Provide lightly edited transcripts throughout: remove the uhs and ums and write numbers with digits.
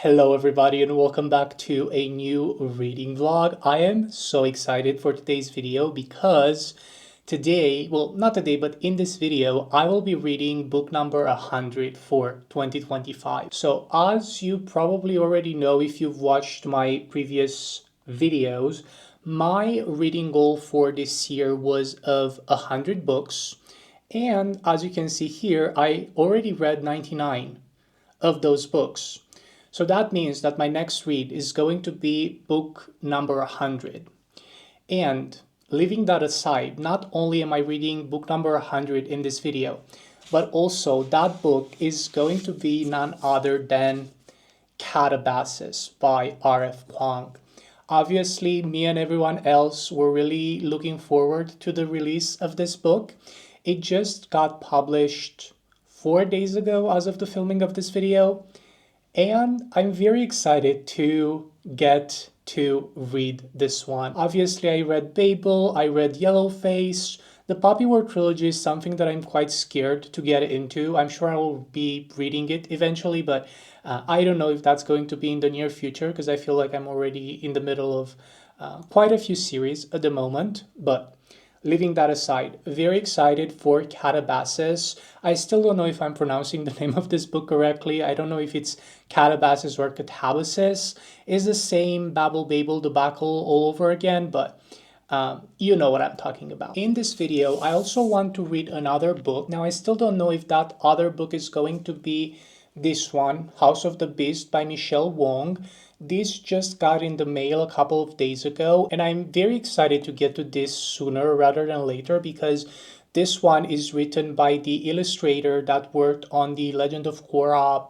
Hello everybody and welcome back to a new reading vlog. I am so excited for today's video because today, well not today, but in this video, I will be reading book number 100 for 2025. So as you probably already know if you've watched my previous videos, my reading goal for this year was of 100 books. And as you can see here, I already read 99 of those books. So that means that my next read is going to be book number 100. And leaving that aside, not only am I reading book number 100 in this video, but also that book is going to be none other than Katabasis by R.F. Kuang. Obviously, me and everyone else were really looking forward to the release of this book. It just got published 4 days ago as of the filming of this video. And I'm very excited to get to read this one. Obviously, I read Babel, I read Yellowface. The Poppy War trilogy is something that I'm quite scared to get into. I'm sure I will be reading it eventually, but I don't know if that's going to be in the near future because I feel like I'm already in the middle of quite a few series at the moment. But leaving that aside, very excited for Katabasis. I still don't know if I'm pronouncing the name of this book correctly. I don't know if it's Katabasis or katabasis. It's the same Babel Babel debacle all over again, but you know what I'm talking about. In this video, I also want to read another book. Now, I still don't know if that other book is going to be this one, House of the Beast by Michelle Wong. This just got in the mail a couple of days ago, and I'm very excited to get to this sooner rather than later because this one is written by the illustrator that worked on the Legend of Korra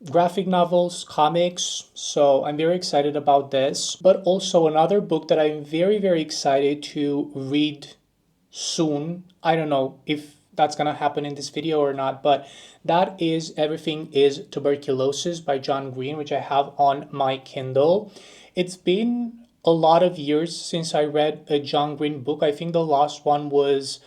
graphic novels, comics. So I'm very excited about this. But also another book that I'm very excited to read soon. I don't know if that's gonna happen in this video or not, but that is Everything is Tuberculosis by John Green, which I have on my Kindle. It's been a lot of years since I read a John Green book. I think the last one was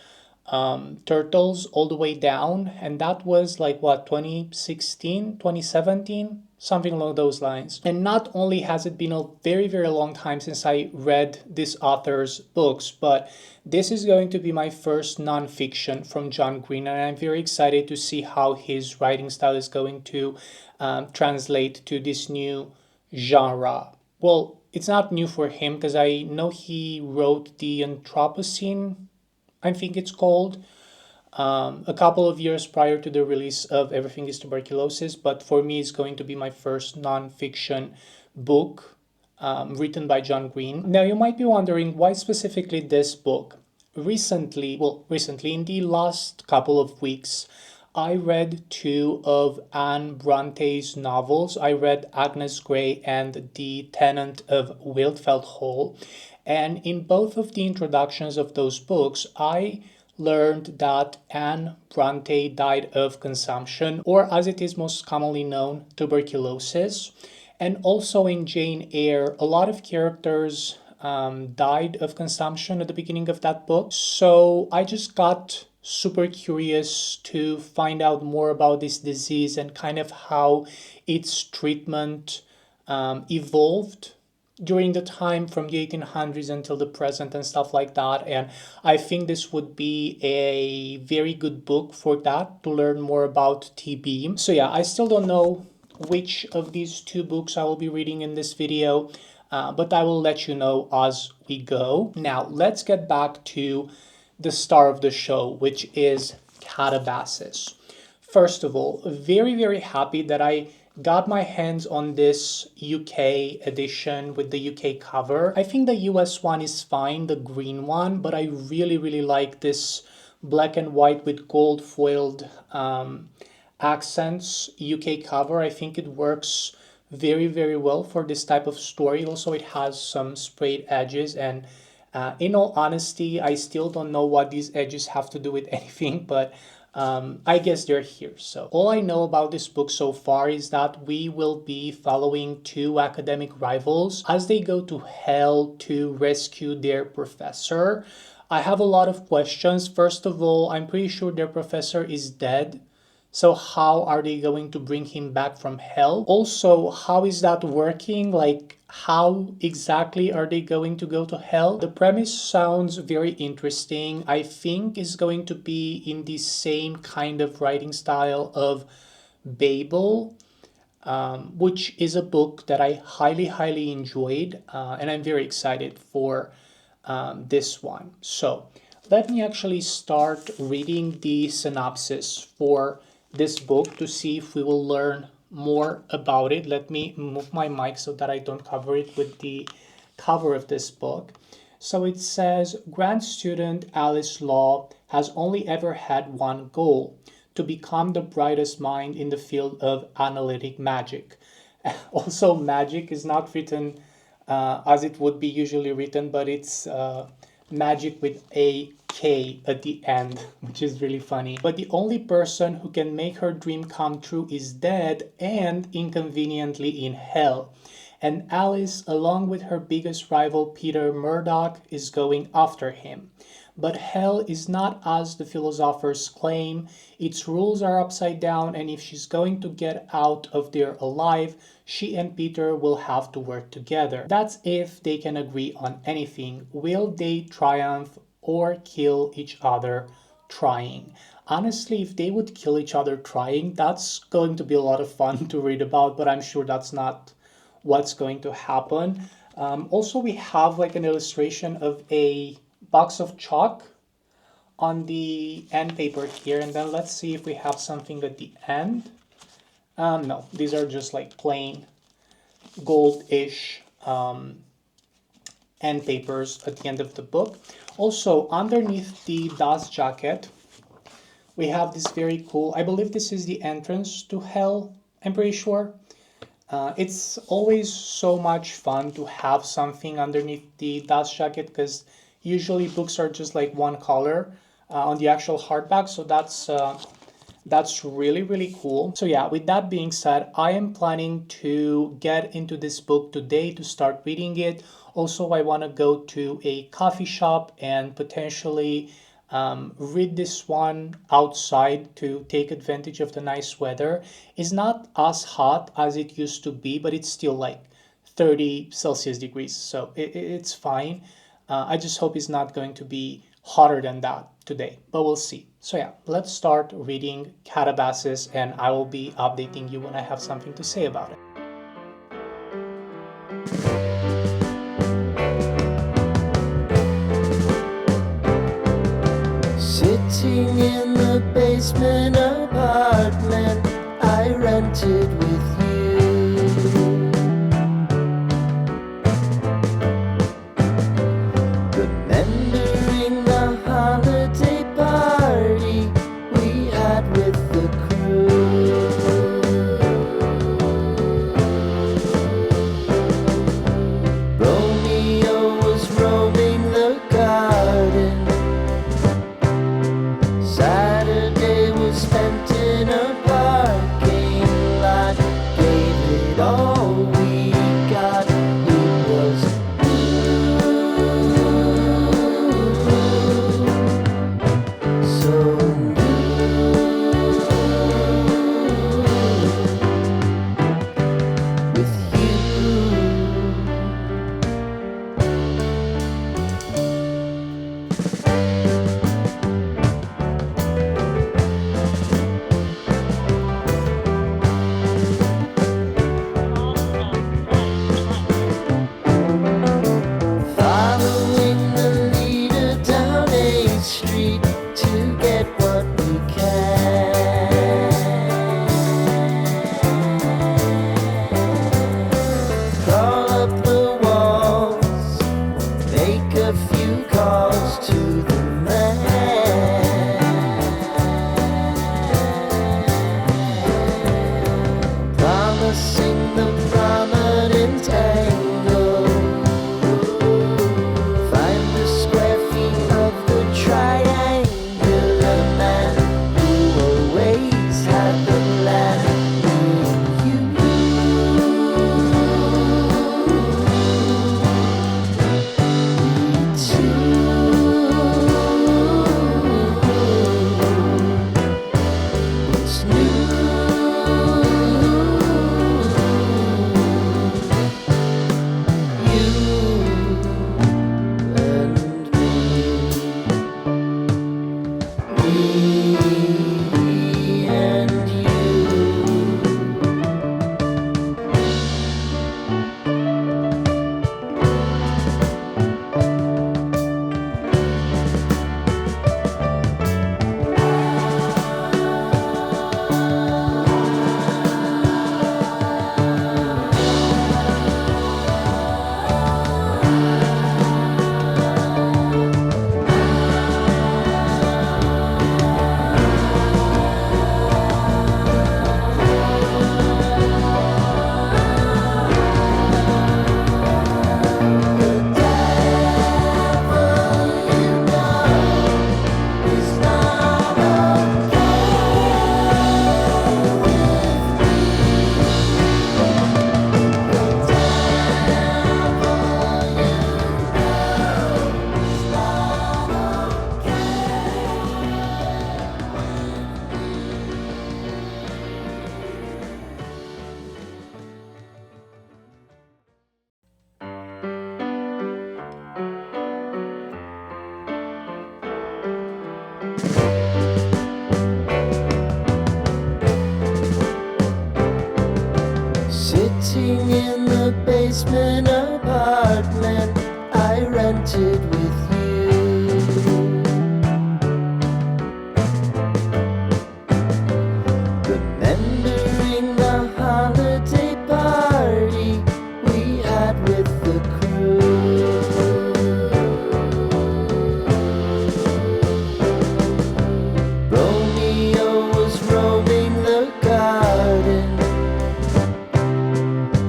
Turtles All the Way Down, and that was like what, 2016, 2017, something along those lines. And not only has it been a very long time since I read this author's books, but this is going to be my first nonfiction from John Green, and I'm very excited to see how his writing style is going to translate to this new genre. Well, it's not new for him because I know he wrote the Anthropocene, I think it's called, a couple of years prior to the release of Everything is Tuberculosis. But for me, it's going to be my first nonfiction book written by John Green. Now, you might be wondering why specifically this book. Recently, in the last couple of weeks, I read two of Anne Bronte's novels. I read Agnes Grey and The Tenant of Wildfeld Hall. And in both of the introductions of those books, I learned that Anne Bronte died of consumption, or as it is most commonly known, tuberculosis. And also in Jane Eyre, a lot of characters died of consumption at the beginning of that book. So I just got super curious to find out more about this disease and kind of how its treatment evolved during the time from the 1800s until the present and stuff like that. And I think this would be a very good book for that, to learn more about TB. So yeah, I still don't know which of these two books I will be reading in this video, but I will let you know as we go. Now, let's get back to the star of the show, which is Katabasis. First of all, very happy that I got my hands on this UK edition with the UK cover. I think the US one is fine, the green one, but I really like this black and white with gold foiled accents UK cover. I think it works very well for this type of story. Also, it has some sprayed edges, and in all honesty, I still don't know what these edges have to do with anything, but I guess they're here. So all I know about this book so far is that we will be following two academic rivals as they go to hell to rescue their professor. I have a lot of questions. First of all, I'm pretty sure their professor is dead. So how are they going to bring him back from hell? Also, how is that working? Like, how exactly are they going to go to hell? The premise sounds very interesting. I think it's going to be in the same kind of writing style of Babel, which is a book that I highly enjoyed, and I'm very excited for this one. So let me actually start reading the synopsis for this book to see if we will learn more about it. Let me move my mic so that I don't cover it with the cover of this book. So it says, grad student Alice Law has only ever had one goal: to become the brightest mind in the field of analytic magic. Also, magic is not written as it would be usually written, but it's magic with a K at the end, which is really funny. But the only person who can make her dream come true is dead and inconveniently in hell. And Alice, along with her biggest rival Peter Murdoch, is going after him. But hell is not as the philosophers claim. Its rules are upside down, and if she's going to get out of there alive, she and Peter will have to work together. That's if they can agree on anything. Will they triumph or kill each other trying? Honestly, if they would kill each other trying, that's going to be a lot of fun to read about, but I'm sure that's not what's going to happen. Also, we have like an illustration of a box of chalk on the end paper here, and then let's see if we have something at the end. No, these are just like plain gold-ish end papers at the end of the book. Also, underneath the dust jacket, we have this very cool, I believe this is the entrance to hell, I'm pretty sure. It's always so much fun to have something underneath the dust jacket because usually books are just like one color on the actual hardback. So that's really cool. So yeah, with that being said, I am planning to get into this book today to start reading it. Also, I want to go to a coffee shop and potentially read this one outside to take advantage of the nice weather. It's not as hot as it used to be, but it's still like 30 Celsius degrees, so it's fine. I just hope it's not going to be hotter than that today, but we'll see. So yeah, let's start reading Katabasis, and I will be updating you when I have something to say about it. Sitting in the basement apartment I rented with you, remembering the holiday party we had with the crew. Romeo was roaming the garden. Saturday was spent in a parking lot. waiting in the basement apartment I rented with you. Remembering the holiday party we had with the crew. Romeo was roaming the garden.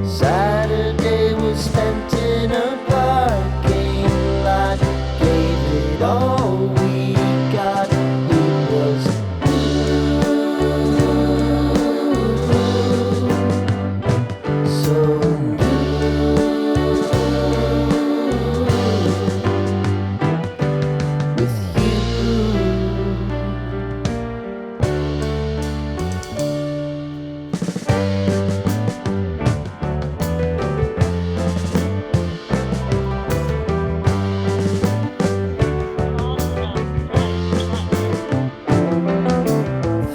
Saturday was spent in a parking lot. Gave it all we got. It was so with you.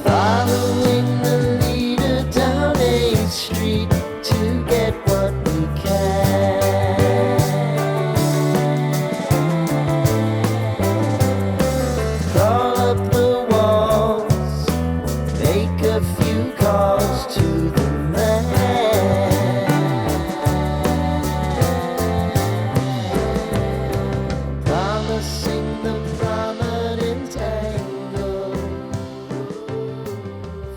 Following the leader down 8th Street to get what we can. Crawl up the walls, make a few calls to the man. Promising the prominent angle.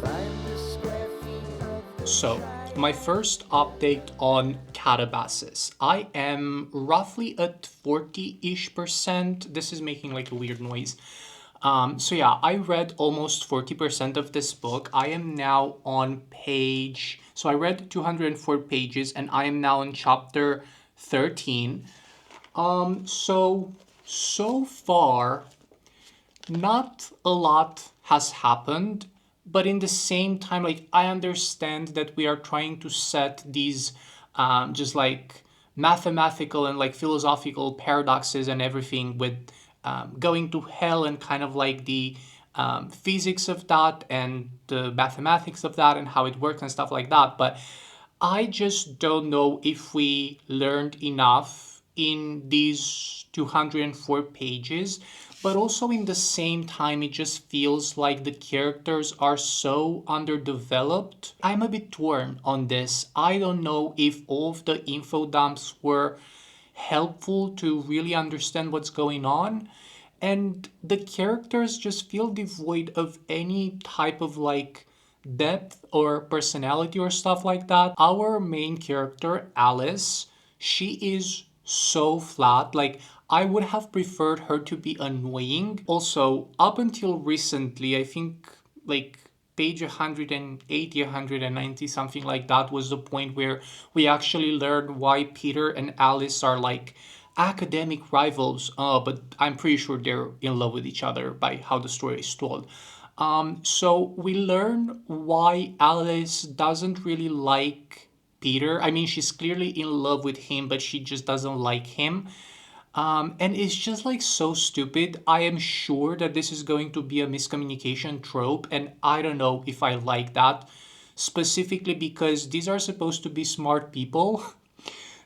Find the square feet of So, my first update on katabasis. I am roughly at 40-ish%. This is making like a weird noise. So yeah, I read almost 40% of this book. I am now on so I read 204 pages and I am now on chapter 13. So far, not a lot has happened, but in the same time, like I understand that we are trying to set these just like mathematical and like philosophical paradoxes and everything with going to hell and kind of like the physics of that and the mathematics of that and how it works and stuff like that. But I just don't know if we learned enough in these 204 pages, but also in the same time, it just feels like the characters are so underdeveloped. I'm a bit torn on this. I don't know if all of the info dumps were helpful to really understand what's going on. And the characters just feel devoid of any type of like depth or personality or stuff like that. Our main character, Alice, she is so flat. Like, I would have preferred her to be annoying. Also, up until recently, I think like page 180, 190, something like that was the point where we actually learned why Peter and Alice are like academic rivals. But I'm pretty sure they're in love with each other by how the story is told. So we learn why Alice doesn't really like Peter. I mean, she's clearly in love with him, but she just doesn't like him. And it's just like so stupid. I am sure that this is going to be a miscommunication trope, and I don't know if I like that, specifically because these are supposed to be smart people.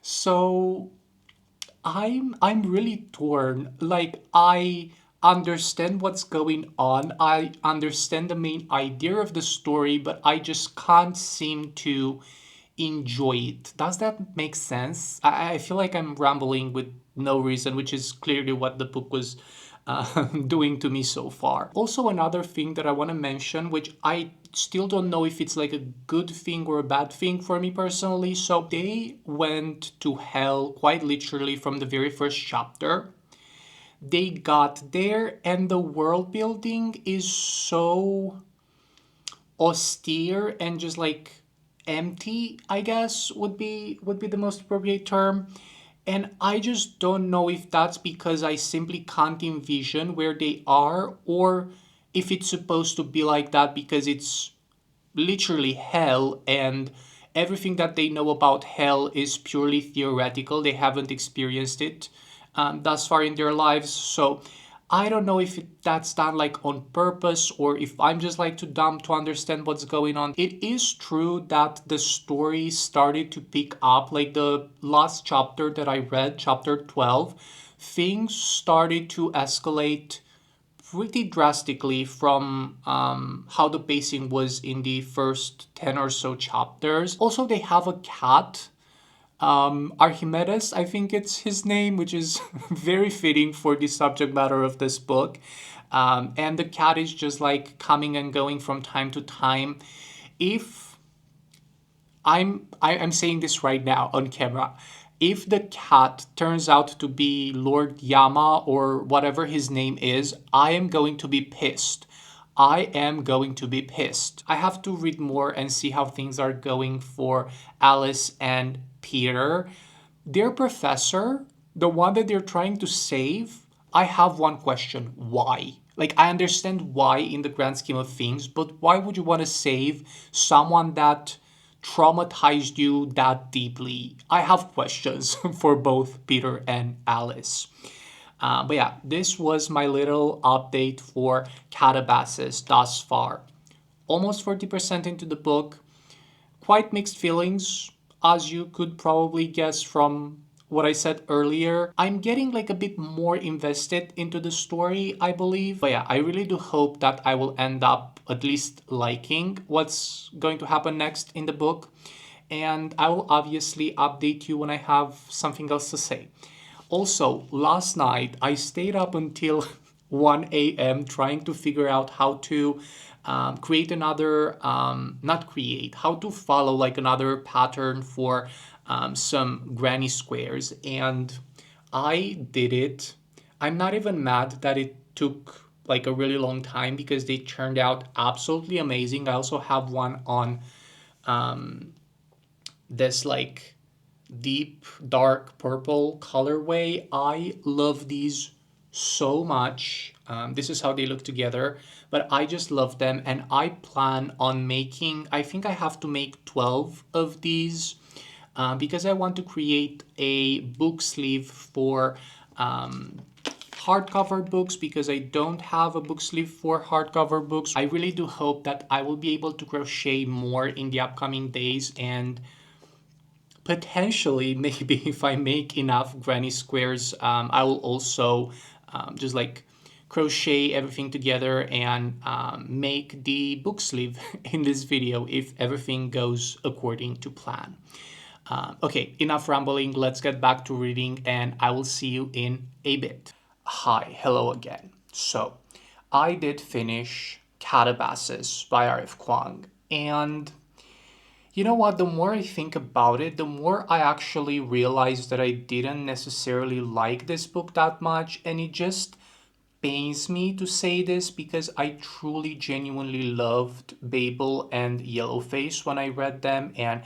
So I'm really torn. Like, I understand what's going on. I understand the main idea of the story, but I just can't seem to enjoy it. Does that make sense? I feel like I'm rambling with no reason, which is clearly what the book was doing to me so far. Also, another thing that I want to mention, which I still don't know if it's like a good thing or a bad thing for me personally. So they went to hell quite literally from the very first chapter. They got there, and the world building is so austere and just like empty, I guess would be the most appropriate term. And I just don't know if that's because I simply can't envision where they are, or if it's supposed to be like that because it's literally hell and everything that they know about hell is purely theoretical. They haven't experienced it thus far in their lives. So I don't know if that's done like on purpose or if I'm just like too dumb to understand what's going on. It is true that the story started to pick up, like the last chapter that I read, chapter 12, things started to escalate pretty drastically from how the pacing was in the first 10 or so chapters. Also, they have a cat, Archimedes, I think it's his name, which is very fitting for the subject matter of this book. And the cat is just like coming and going from time to time. If I'm saying this right now on camera, if the cat turns out to be Lord Yama or whatever his name is, I am going to be pissed. I am going to be pissed. I have to read more and see how things are going for Alice and Peter. Their professor, the one that they're trying to save, I have one question. Why? Like, I understand why in the grand scheme of things, but why would you want to save someone that traumatized you that deeply? I have questions for both Peter and Alice. But yeah, this was my little update for Katabasis thus far. Almost 40% into the book. Quite mixed feelings, as you could probably guess from what I said earlier. I'm getting like a bit more invested into the story, I believe. But yeah, I really do hope that I will end up at least liking what's going to happen next in the book. And I will obviously update you when I have something else to say. Also, last night I stayed up until 1 a.m. trying to figure out how to create another, not create, how to follow like another pattern for some granny squares. And I did it. I'm not even mad that it took like a really long time because they turned out absolutely amazing. I also have one on this like deep dark purple colorway. I love these so much. This is how they look together, but I just love them and I plan on making, I think I have to make 12 of these because I want to create a book sleeve for hardcover books because I don't have a book sleeve for hardcover books. I really do hope that I will be able to crochet more in the upcoming days and potentially maybe if I make enough granny squares, I will also just like crochet everything together and make the book sleeve in this video if everything goes according to plan. Okay, enough rambling. Let's get back to reading and I will see you in a bit. Hi, hello again. So I did finish Katabasis by R.F. Kuang, and you know what? The more I think about it, the more I actually realize that I didn't necessarily like this book that much. And it just pains me to say this because I truly, genuinely loved Babel and Yellowface when I read them. And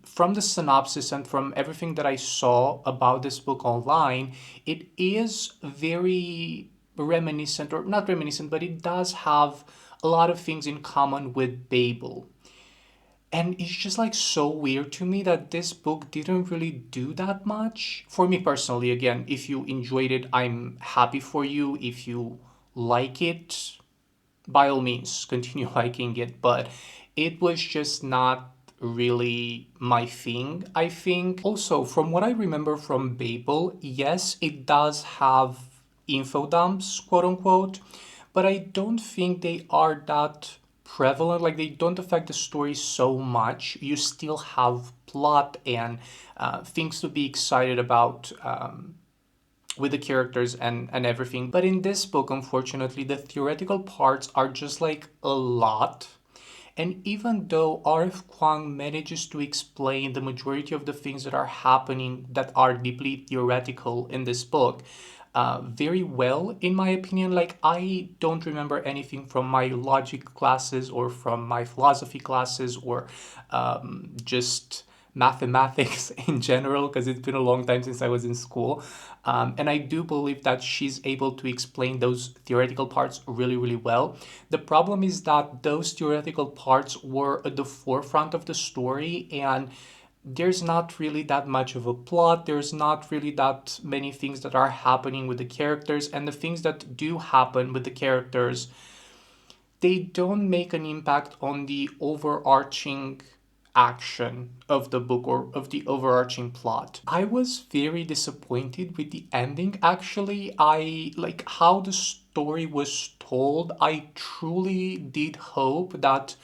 from the synopsis and from everything that I saw about this book online, it is very reminiscent, or not reminiscent, but it does have a lot of things in common with Babel. And it's just like so weird to me that this book didn't really do that much. For me personally, again, if you enjoyed it, I'm happy for you. If you like it, by all means, continue liking it. But it was just not really my thing, I think. Also, from what I remember from Babel, yes, it does have info dumps, quote unquote, but I don't think they are that prevalent. Like, they don't affect the story so much. You still have plot and things to be excited about with the characters and everything. But in this book, unfortunately, the theoretical parts are just like a lot. And even though R.F. Kuang manages to explain the majority of the things that are happening that are deeply theoretical in this book, very well, in my opinion. Like, I don't remember anything from my logic classes or from my philosophy classes or just mathematics in general, because it's been a long time since I was in school. And I do believe that she's able to explain those theoretical parts really, really well. The problem is that those theoretical parts were at the forefront of the story, and there's not really that much of a plot. There's not really that many things that are happening with the characters, and the things that do happen with the characters, they don't make an impact on the overarching action of the book or of the overarching plot. I was very disappointed with the ending actually. I like how the story was told. I truly did hope that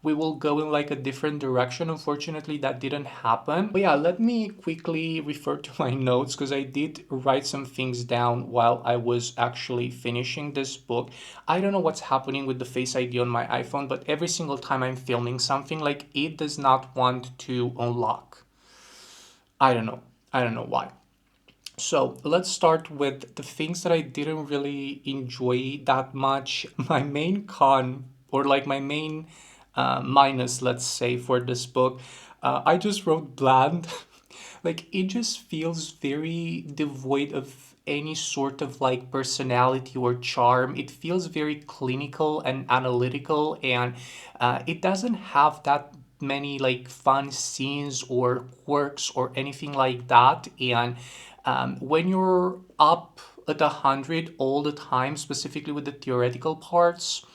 we will go in like a different direction. Unfortunately, that didn't happen. But yeah, let me quickly refer to my notes because I did write some things down while I was actually finishing this book. I don't know what's happening with the Face ID on my iPhone, but every single time I'm filming something, like it does not want to unlock. I don't know. I don't know why. So let's start with the things that I didn't really enjoy that much. My main con, or like my main minus, let's say, for this book, I just wrote bland. Like it just feels very devoid of any sort of like personality or charm. It feels very clinical and analytical, and it doesn't have that many like fun scenes or quirks or anything like that. And when you're up at 100 all the time, specifically with the theoretical parts,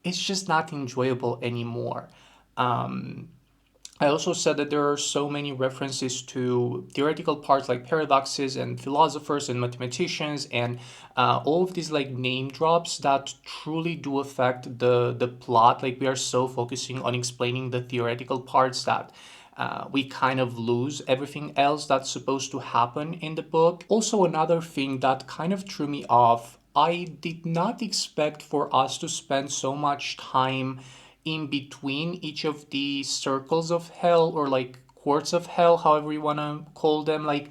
it's just not enjoyable anymore. I also said that there are so many references to theoretical parts like paradoxes and philosophers and mathematicians and all of these like name drops that truly do affect the plot. Like we are so focusing on explaining the theoretical parts that we kind of lose everything else that's supposed to happen in the book. Also, another thing that kind of threw me off, I did not expect for us to spend so much time in between each of the circles of hell or like courts of hell, however you want to call them. Like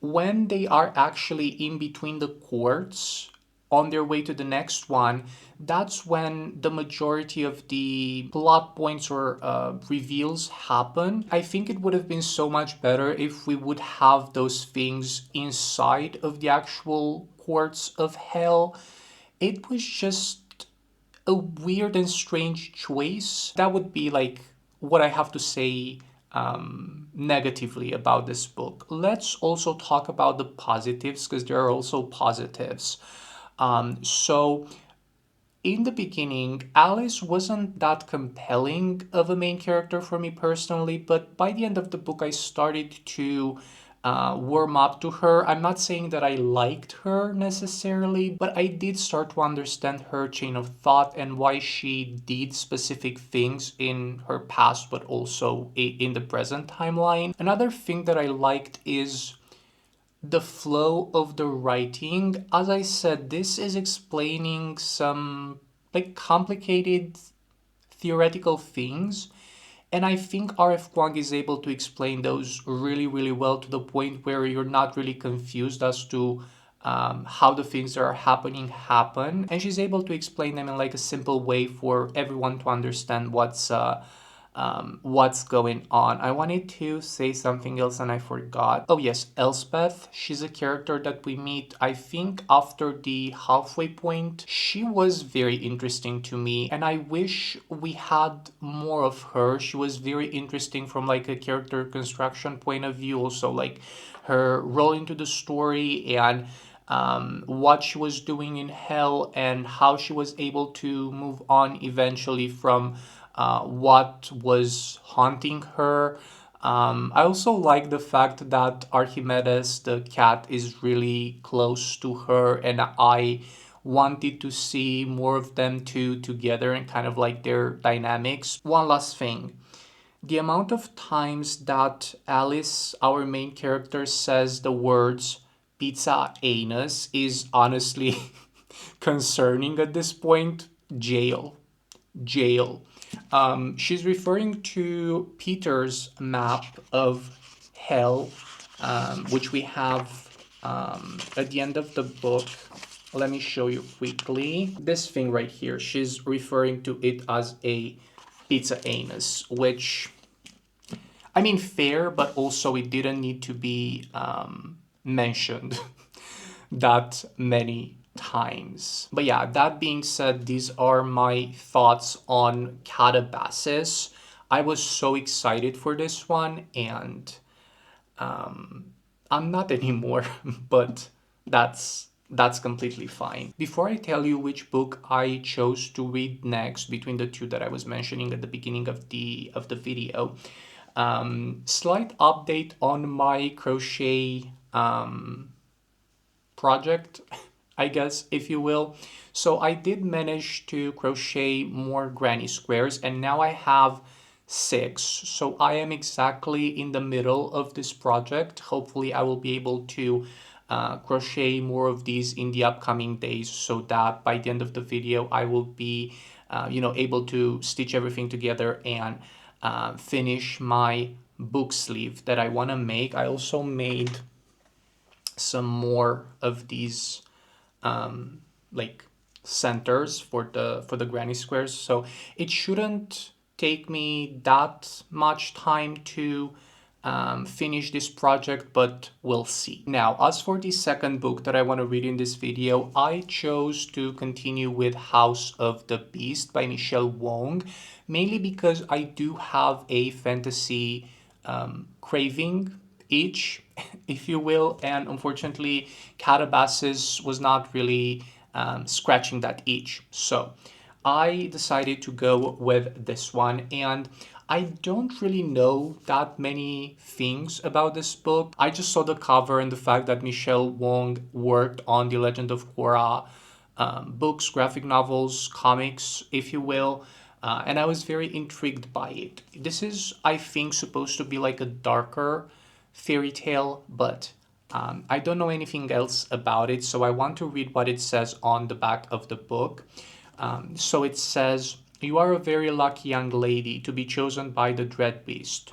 when they are actually in between the courts on their way to the next one, that's when the majority of the plot points or reveals happen. I think it would have been so much better if we would have those things inside of the actual courts of hell. It was just a weird and strange choice. That would be like what I have to say negatively about this book. Let's also talk about the positives because there are also positives. So in the beginning, Alice wasn't that compelling of a main character for me personally, but by the end of the book, I started to warm up to her. I'm not saying that I liked her necessarily, but I did start to understand her chain of thought and why she did specific things in her past, but also in the present timeline. Another thing that I liked is the flow of the writing. As I said, this is explaining some like complicated theoretical things. And I think RF Kuang is able to explain those really, really well to the point where you're not really confused as to how the things that are happening happen. And she's able to explain them in like a simple way for everyone to understand what's going on. I wanted to say something else and I forgot. Oh yes, Elspeth. She's a character that we meet, I think, after the halfway point. She was very interesting to me and I wish we had more of her. She was very interesting from like a character construction point of view, also like her role into the story and what she was doing in hell and how she was able to move on eventually from what was haunting her. I also like the fact that Archimedes, the cat, is really close to her, and I wanted to see more of them two together and kind of like their dynamics. One last thing. The amount of times that Alice, our main character, says the words pizza anus is honestly concerning at this point. Jail. Jail. She's referring to Peter's map of hell, which we have at the end of the book. Let me show you quickly. This thing right here, she's referring to it as a pizza anus, which, I mean, fair, but also it didn't need to be mentioned that many times. But yeah, that being said, these are my thoughts on katabasis. I was so excited for this one, and I'm not anymore, but that's completely fine. Before I tell you which book I chose to read next between the two that I was mentioning at the beginning of the video, slight update on my crochet project, I guess, if you will. So I did manage to crochet more granny squares, and now I have 6. So I am exactly in the middle of this project. Hopefully I will be able to crochet more of these in the upcoming days, so that by the end of the video I will be able to stitch everything together and finish my book sleeve that I want to make. I also made some more of these like centers for the granny squares, so it shouldn't take me that much time to finish this project, but we'll see. Now, as for the second book that I want to read in this video, I chose to continue with House of the Beast by Michelle Wong, mainly because I do have a fantasy craving itch, if you will, and unfortunately katabasis was not really scratching that itch. So I decided to go with this one, and I don't really know that many things about this book. I just saw the cover and the fact that Michelle Wong worked on the Legend of Korra books, graphic novels, comics, if you will. And I was very intrigued by it. This is, I think, supposed to be like a darker fairy tale, but I don't know anything else about it, so I want to read what it says on the back of the book. So it says, "You are a very lucky young lady to be chosen by the dread beast.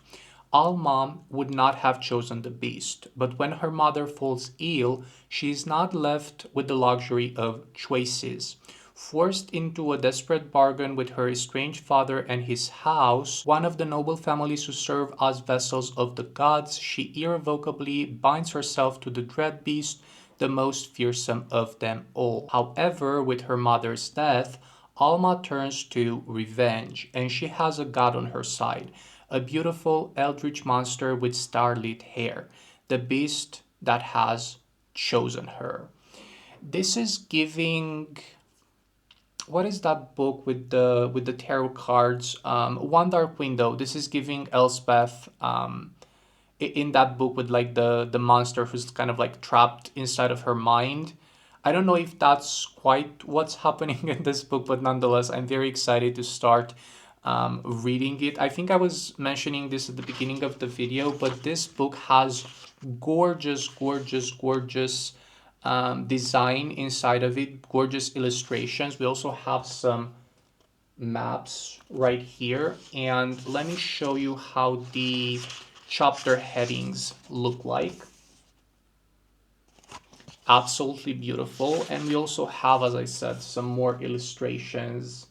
Alma would not have chosen the beast, but when her mother falls ill, she is not left with the luxury of choices. Forced into a desperate bargain with her estranged father and his house, one of the noble families who serve as vessels of the gods, she irrevocably binds herself to the dread beast, the most fearsome of them all. However, with her mother's death, Alma turns to revenge, and she has a god on her side, a beautiful eldritch monster with starlit hair, the beast that has chosen her." This is giving, what is that book with the tarot cards? One Dark Window. This is giving Elspeth in that book with like the monster who's kind of like trapped inside of her mind. I don't know if that's quite what's happening in this book, but nonetheless, I'm very excited to start reading it. I think I was mentioning this at the beginning of the video, but this book has gorgeous, gorgeous, gorgeous design inside of it, gorgeous illustrations. We also have some maps right here, and let me show you how the chapter headings look like. Absolutely beautiful. And we also have, as I said, some more illustrations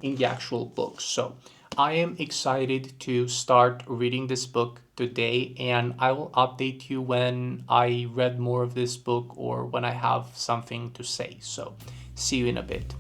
in the actual book. So I am excited to start reading this book today, and I will update you when I read more of this book or when I have something to say. So see you in a bit.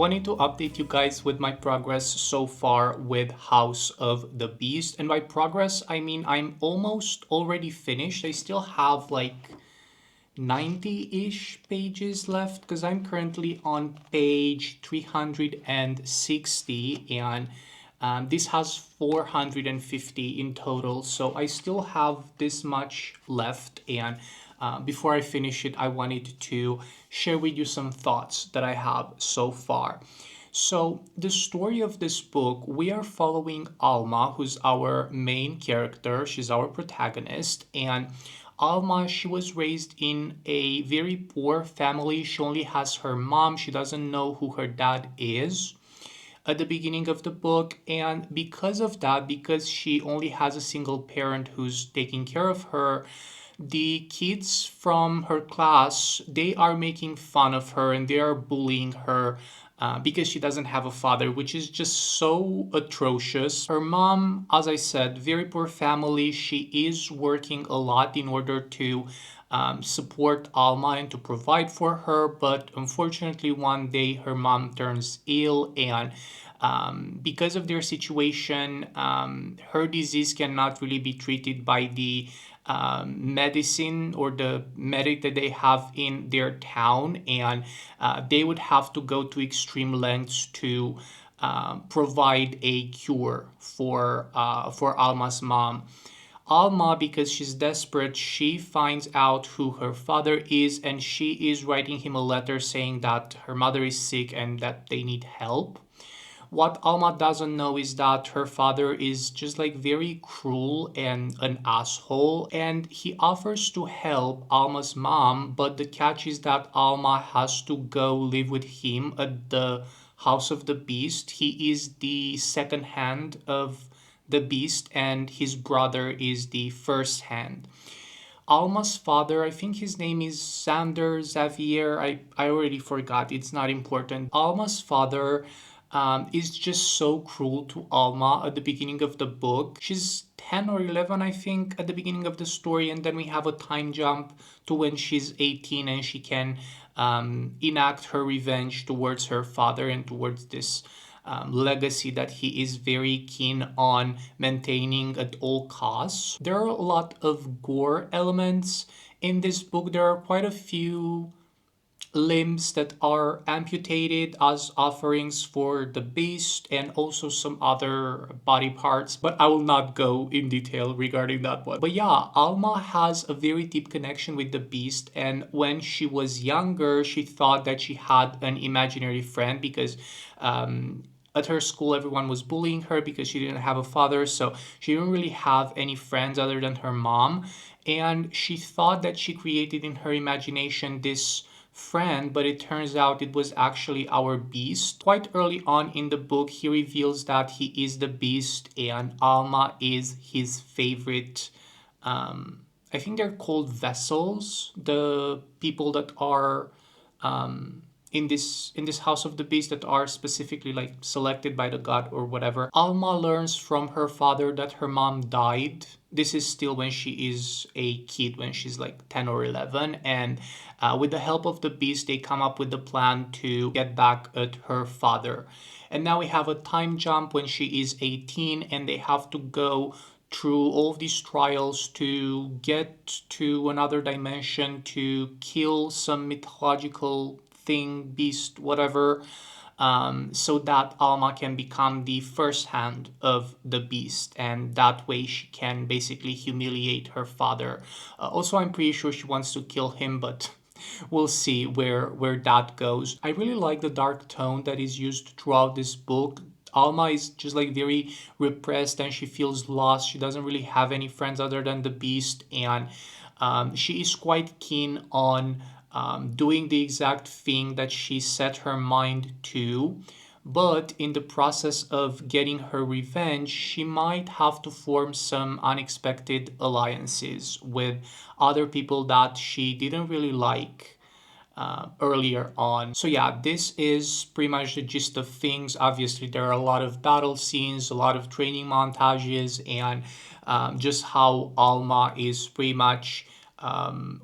wanted to update you guys with my progress so far with House of the Beast. And by progress, I mean I'm almost already finished. I still have like 90-ish pages left because I'm currently on page 360 and this has 450 in total. So I still have this much left, and before I finish it, I wanted to share with you some thoughts that I have so far. So, the story of this book, we are following Alma, who's our main character. She's our protagonist. And Alma, she was raised in a very poor family. She only has her mom. She doesn't know who her dad is at the beginning of the book. And because of that, because she only has a single parent who's taking care of her, the kids from her class, they are making fun of her and they are bullying her because she doesn't have a father, which is just so atrocious. Her mom, as I said, very poor family. She is working a lot in order to support Alma and to provide for her, but unfortunately one day her mom turns ill, and because of their situation, her disease cannot really be treated by the medicine or the medic that they have in their town, and they would have to go to extreme lengths to provide a cure for Alma's mom. Alma, because she's desperate, she finds out who her father is, and she is writing him a letter saying that her mother is sick and that they need help. What Alma doesn't know is that her father is just like very cruel and an asshole, and he offers to help Alma's mom, but the catch is that Alma has to go live with him at the House of the Beast. He is the second hand of the beast, and his brother is the first hand. Alma's father, I think his name is Sander Xavier. I already forgot. It's not important. Alma's father is just so cruel to Alma at the beginning of the book. She's 10 or 11, I think, at the beginning of the story, and then we have a time jump to when she's 18 and she can enact her revenge towards her father and towards this legacy that he is very keen on maintaining at all costs. There are a lot of gore elements in this book. There are quite a few limbs that are amputated as offerings for the beast, and also some other body parts, but I will not go in detail regarding that one. But yeah, Alma has a very deep connection with the beast, and when she was younger she thought that she had an imaginary friend because at her school everyone was bullying her because she didn't have a father, so she didn't really have any friends other than her mom, and she thought that she created in her imagination this friend, but it turns out it was actually our beast. Quite early on in the book, he reveals that he is the beast and Alma is his favorite. I think they're called vessels, the people that are in this House of the Beast that are specifically like selected by the god or whatever. Alma learns from her father that her mom died. This is still when she is a kid, when she's like 10 or 11, and with the help of the beast they come up with the plan to get back at her father. And now we have a time jump when she is 18 and they have to go through all of these trials to get to another dimension to kill some mythological thing, beast, whatever, so that Alma can become the first hand of the beast, and that way she can basically humiliate her father. Also, I'm pretty sure she wants to kill him, but we'll see where that goes. I really like the dark tone that is used throughout this book. Alma is just like very repressed and she feels lost. She doesn't really have any friends other than the beast, and she is quite keen on doing the exact thing that she set her mind to. But in the process of getting her revenge, she might have to form some unexpected alliances with other people that she didn't really like earlier on. So yeah, this is pretty much the gist of things. Obviously, there are a lot of battle scenes, a lot of training montages, and just how Alma is pretty much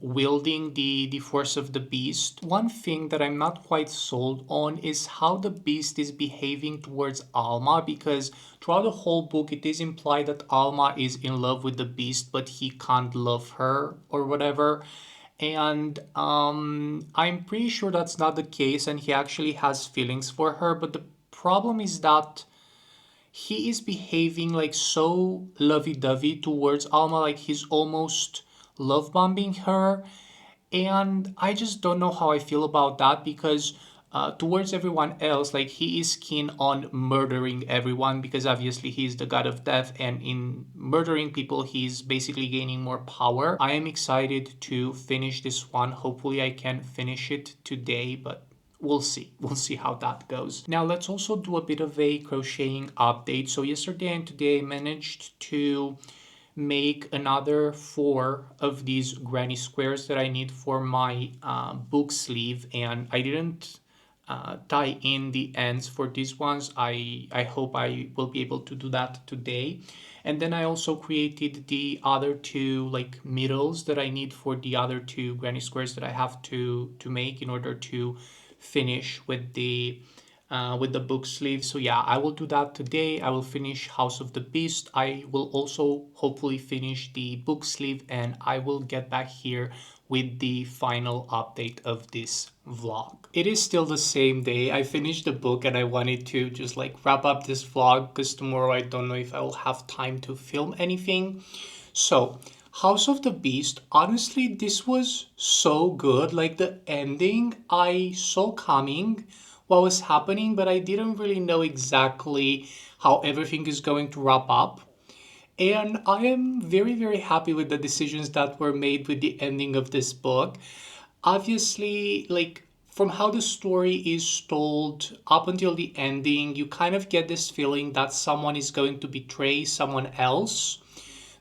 wielding the force of the beast. One thing that I'm not quite sold on is how the beast is behaving towards Alma, because throughout the whole book it is implied that Alma is in love with the beast, but he can't love her or whatever. And I'm pretty sure that's not the case, and he actually has feelings for her. But the problem is that he is behaving like so lovey-dovey towards Alma, like he's almost love bombing her. And I just don't know how I feel about that, because towards everyone else, like he is keen on murdering everyone, because obviously he's the god of death, and in murdering people he's basically gaining more power. I am excited to finish this one. Hopefully I can finish it today, but we'll see. We'll see how that goes. Now let's also do a bit of a crocheting update. So yesterday and today I managed to make another 4 of these granny squares that I need for my book sleeve, and I didn't tie in the ends for these ones. I hope I will be able to do that today. And then I also created the other 2 like middles that I need for the other 2 granny squares that I have to make in order to finish with the book sleeve. So yeah, I will do that today. I will finish House of the Beast. I will also hopefully finish the book sleeve, and I will get back here with the final update of this vlog. It is still the same day. I finished the book and I wanted to just like wrap up this vlog, because tomorrow I don't know if I will have time to film anything. So House of the Beast, honestly, this was so good. Like the ending, I saw coming what was happening, but I didn't really know exactly how everything is going to wrap up. And I am very, very happy with the decisions that were made with the ending of this book. Obviously, like from how the story is told up until the ending, you kind of get this feeling that someone is going to betray someone else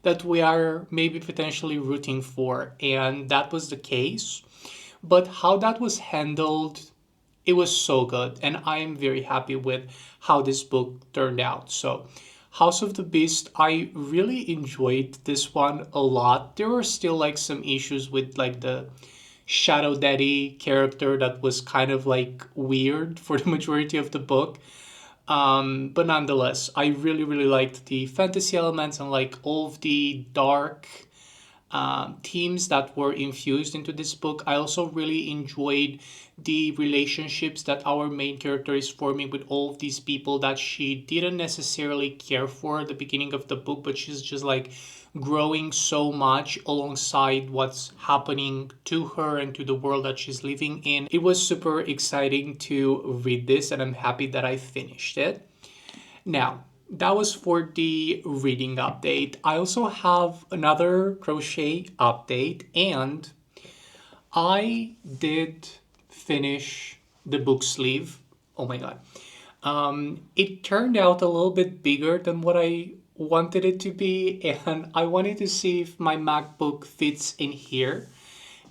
that we are maybe potentially rooting for, and that was the case. But how that was handled, it was so good, and I am very happy with how this book turned out. So House of the Beast, I really enjoyed this one a lot. There were still like some issues with like the Shadow Daddy character that was kind of like weird for the majority of the book. But nonetheless, I really, really liked the fantasy elements and like all of the dark themes that were infused into this book. I also really enjoyed the relationships that our main character is forming with all of these people that she didn't necessarily care for at the beginning of the book, but she's just like growing so much alongside what's happening to her and to the world that she's living in. It was super exciting to read this, and I'm happy that I finished it. Now, that was for the reading update. I also have another crochet update, and I did finish the book sleeve. Oh my god. It turned out a little bit bigger than what I wanted it to be, and I wanted to see if my MacBook fits in here,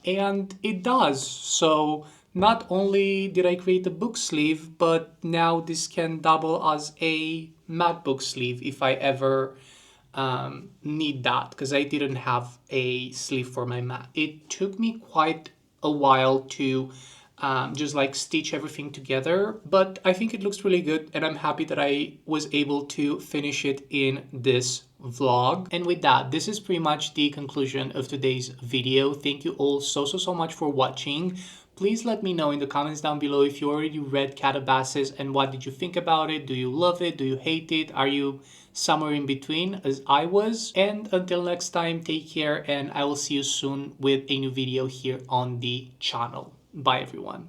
and it does. So not only did I create a book sleeve, but now this can double as a MacBook sleeve if I ever need that, because I didn't have a sleeve for my Mac. It took me quite a while to just like stitch everything together, but I think it looks really good, and I'm happy that I was able to finish it in this vlog. And with that, this is pretty much the conclusion of today's video. Thank you all so much for watching. Please let me know in the comments down below if you already read Katabasis and what did you think about it. Do you love it? Do you hate it? Are you somewhere in between as I was? And until next time, take care, and I will see you soon with a new video here on the channel. Bye everyone.